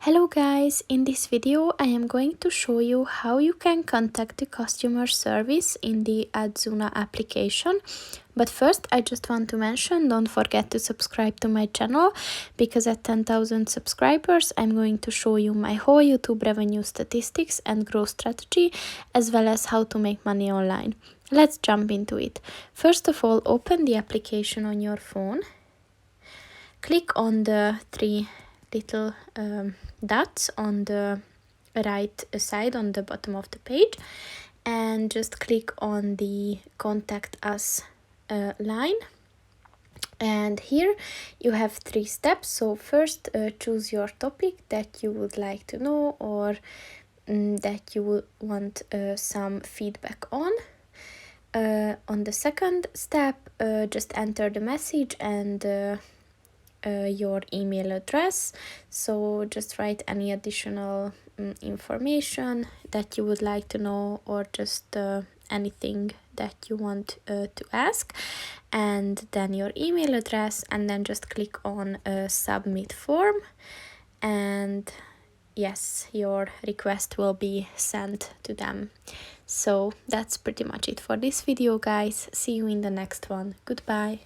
Hello guys, in this video I am going to show you how you can contact the customer service in the Adzuna application. But first I just want to mention, don't forget to subscribe to my channel, because at 10,000 subscribers I'm going to show you my whole YouTube revenue statistics and growth strategy, as well as how to make money online. Let's jump into it. First of all, open the application on your phone. Click on the three little dots on the right side on the bottom of the page, and just click on the contact us line. And here you have 3 steps. So first, choose your topic that you would like to know, or that you would want some feedback on. On the second step, just enter the message and your email address. So just write any additional information that you would like to know, or just anything that you want to ask, and then your email address, and then just click on submit form, and yes, your request will be sent to them. So that's pretty much it for this video, guys. See you in the next one. Goodbye.